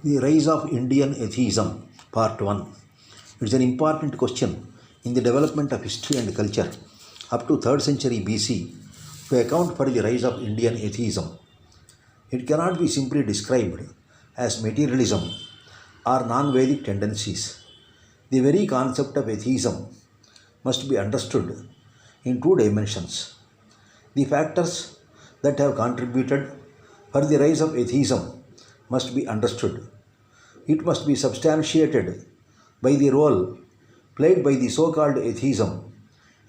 The rise of Indian Atheism, Part 1. It's an important question in the development of history and culture up to 3rd century BC to account for the rise of Indian Atheism. It cannot be simply described as materialism or non-Vedic tendencies. The very concept of atheism must be understood in two dimensions. The factors that have contributed for the rise of atheism must be understood. It must be substantiated by the role played by the so-called atheism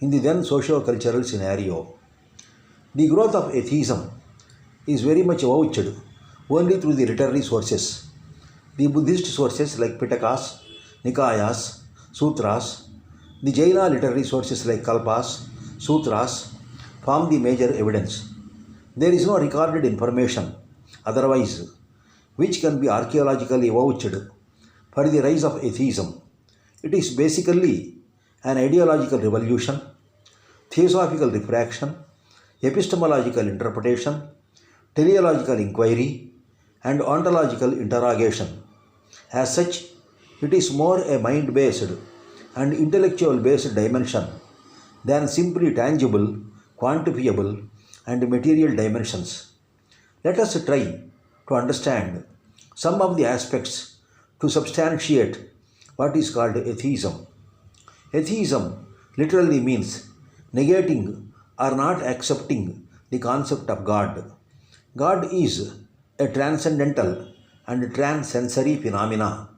in the then socio-cultural scenario. The growth of atheism is very much vouched only through the literary sources. The Buddhist sources like Pitakas, Nikayas, Sutras, the Jaina literary sources like Kalpas, Sutras form the major evidence. There is no recorded information otherwise which can be archaeologically vouched for the rise of atheism. It is basically an ideological revolution, theosophical refraction, epistemological interpretation, teleological inquiry, and ontological interrogation. As such, it is more a mind-based and intellectual-based dimension than simply tangible, quantifiable, and material dimensions. Let us try to understand some of the aspects to substantiate what is called atheism. Atheism literally means negating or not accepting the concept of God. God is a transcendental and transsensory phenomena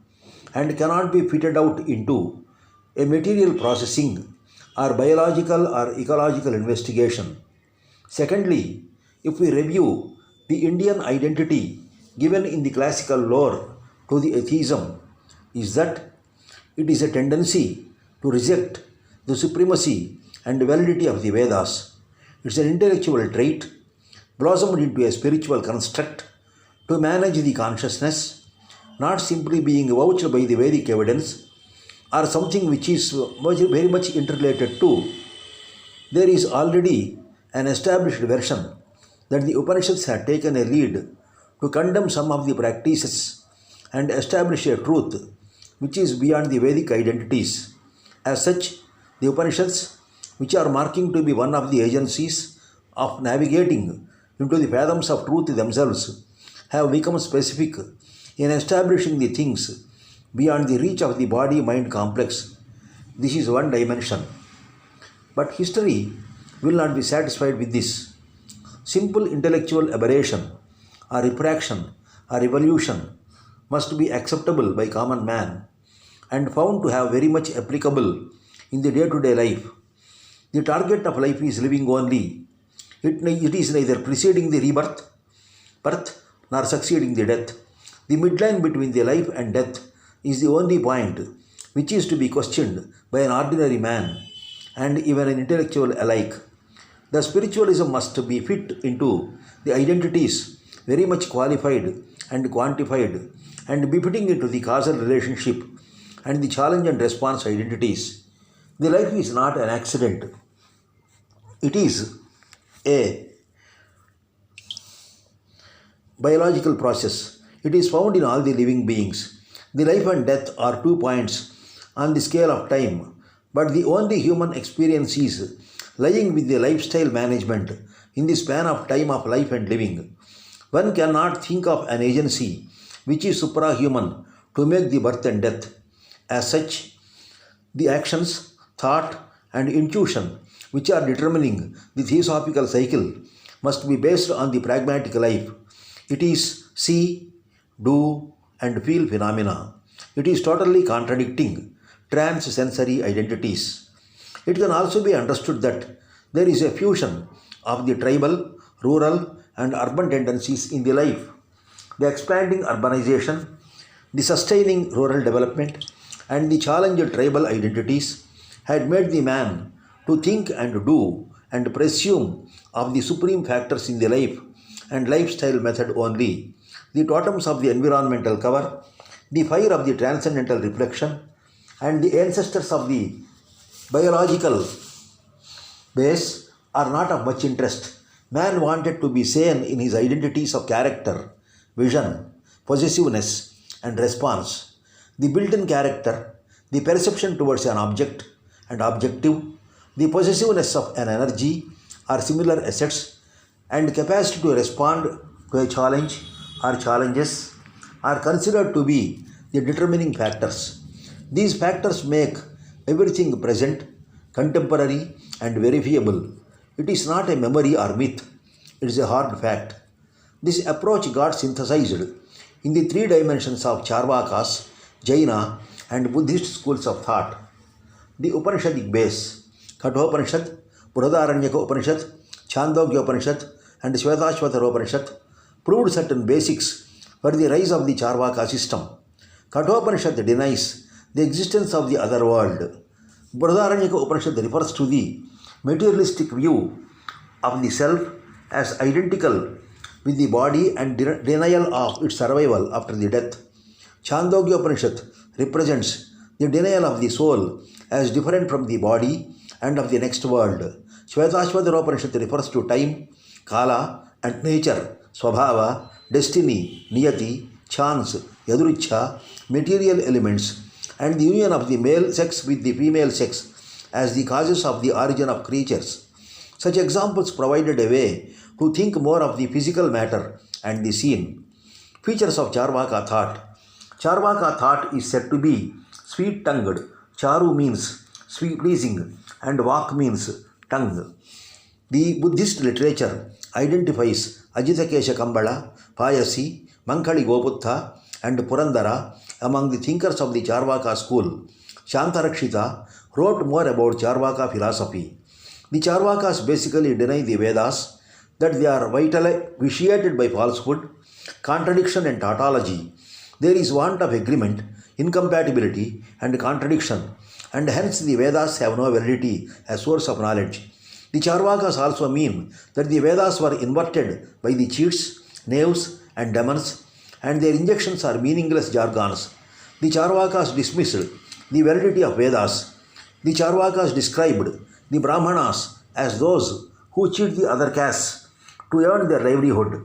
and cannot be fitted out into a material processing or biological or ecological investigation. Secondly, if we review the Indian identity given in the classical lore to the atheism, is that it is a tendency to reject the supremacy and validity of the Vedas. It's an intellectual trait blossomed into a spiritual construct to manage the consciousness, not simply being vouched by the Vedic evidence or something which is very much interrelated to. There is already an established version that the Upanishads had taken a lead to condemn some of the practices and establish a truth which is beyond the Vedic identities. As such, the Upanishads, which are marking to be one of the agencies of navigating into the fathoms of truth themselves, have become specific in establishing the things beyond the reach of the body-mind complex. This is one dimension. But history will not be satisfied with this. Simple intellectual aberration or refraction or evolution must be acceptable by common man and found to have very much applicable in the day-to-day life. The target of life is living only. It is neither preceding the birth, nor succeeding the death. The midline between the life and death is the only point which is to be questioned by an ordinary man and even an intellectual alike. The spiritualism must be fit into the identities very much qualified and quantified and befitting into the causal relationship and the challenge and response identities. The life is not an accident. It is a biological process. It is found in all the living beings. The life and death are 2 points on the scale of time, but the only human experience is lying with the lifestyle management in the span of time of life and living. One cannot think of an agency which is suprahuman to make the birth and death. As such, the actions, thought, and intuition which are determining the theosophical cycle must be based on the pragmatic life. It is see, do, and feel phenomena. It is totally contradicting trans-sensory identities. It can also be understood that there is a fusion of the tribal, rural, and urban tendencies in the life. The expanding urbanization, the sustaining rural development, and the challenged tribal identities had made the man to think and do and presume of the supreme factors in the life and lifestyle method only. The totems of the environmental cover, the fire of the transcendental reflection, and the ancestors of the biological base are not of much interest. Man wanted to be sane in his identities of character, vision, possessiveness, and response, the built-in character, the perception towards an object and objective, the possessiveness of an energy or similar assets, and capacity to respond to a challenge or challenges are considered to be the determining factors. These factors make everything present, contemporary, and verifiable. It is not a memory or myth, it is a hard fact. This approach got synthesized in the three dimensions of Charvakas, Jaina, and Buddhist schools of thought. The Upanishadic base, Kathopanishad, Brihadaranyaka Upanishad, Chandogya Upanishad, and Shvetashvatara Upanishad, proved certain basics for the rise of the Charvaka system. Kathopanishad denies the existence of the other world. Brihadaranyaka Upanishad refers to the materialistic view of the self as identical with the body and denial of its survival after the death. Chandogya Upanishad represents the denial of the soul as different from the body and of the next world. Shvetashvatara Upanishad refers to time, kala, and nature, swabhava, destiny, niyati, chance, yaduricha, material elements, and the union of the male sex with the female sex as the causes of the origin of creatures. Such examples provided a way to think more of the physical matter and the scene. Features of Charvaka thought. Charvaka thought is said to be sweet-tongued. Charu means sweet-pleasing and Vak means tongue. The Buddhist literature identifies Ajitakesha Kambala, Payasi, Mankali Goputta, and Purandara among the thinkers of the Charvaka school. Shantarakshita wrote more about Charvaka philosophy. The Charvakas basically deny the Vedas, that they are vitiated by falsehood, contradiction, and tautology. There is want of agreement, incompatibility, and contradiction, and hence the Vedas have no validity as source of knowledge. The Charvakas also mean that the Vedas were inverted by the cheats, knaves, and demons, and their injections are meaningless jargons. The Charvakas dismissed the validity of Vedas. The Charvakas described the Brahmanas as those who cheat the other castes to earn their livelihood.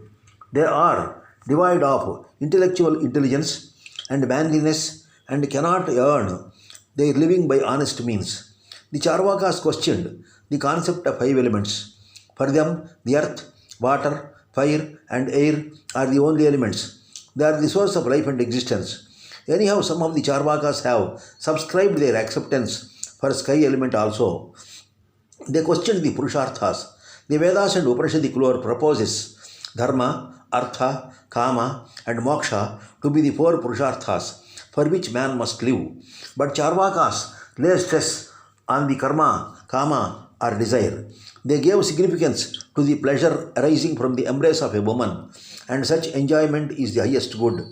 They are devoid of intellectual intelligence and manliness and cannot earn their living by honest means. The Charvakas questioned the concept of five elements. For them, the earth, water, fire, and air are the only elements. They are the source of life and existence. Anyhow, some of the Charvakas have subscribed their acceptance for sky element also. They questioned the Purusharthas. The Vedas and Upanishadic lore proposes Dharma, Artha, Kama, and Moksha to be the four Purusharthas for which man must live. But Charvakas lay stress on the karma, kama, or desire. They gave significance to the pleasure arising from the embrace of a woman, and such enjoyment is the highest good.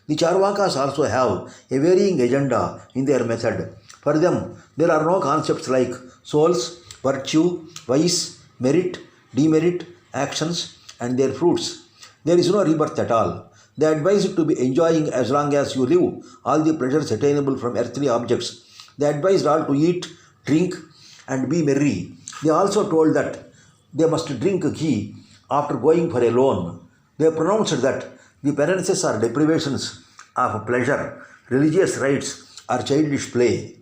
The Charvakas also have a varying agenda in their method. For them, there are no concepts like souls, virtue, vice, merit, demerit, actions, and their fruits. There is no rebirth at all. They advise it to be enjoying as long as you live all the pleasures attainable from earthly objects. They advised all to eat, drink, and be merry. They also told that they must drink ghee after going for a loan. They pronounced that the penances are deprivations of pleasure, religious rites, or childish play.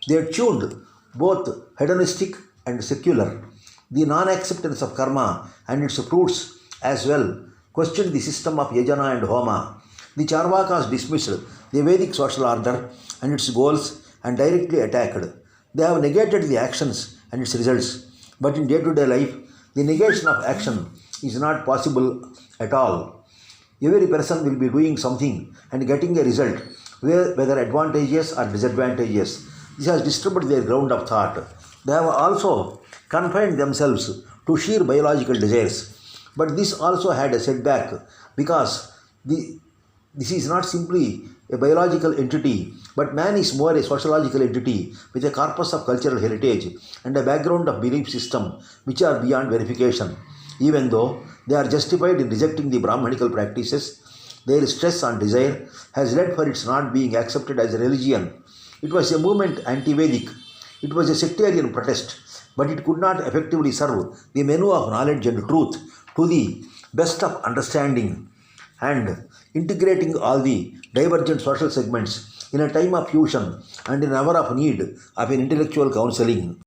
They tuned both hedonistic and secular. The non-acceptance of karma and its fruits as well questioned the system of yajana and homa. The Charvakas dismissed the Vedic social order and its goals and directly attacked. They have negated the actions and its results. But in day-to-day life, the negation of action is not possible at all. Every person will be doing something and getting a result, whether advantageous or disadvantageous. This has disturbed their ground of thought. They have also confined themselves to sheer biological desires. But this also had a setback because this is not simply a biological entity, but man is more a sociological entity with a corpus of cultural heritage and a background of belief system which are beyond verification. Even though they are justified in rejecting the Brahmanical practices, their stress on desire has led for its not being accepted as a religion. It was a movement anti-Vedic. It was a sectarian protest, but it could not effectively serve the menu of knowledge and truth to the best of understanding. And integrating all the divergent social segments in a time of fusion and in an hour of need of an intellectual counseling.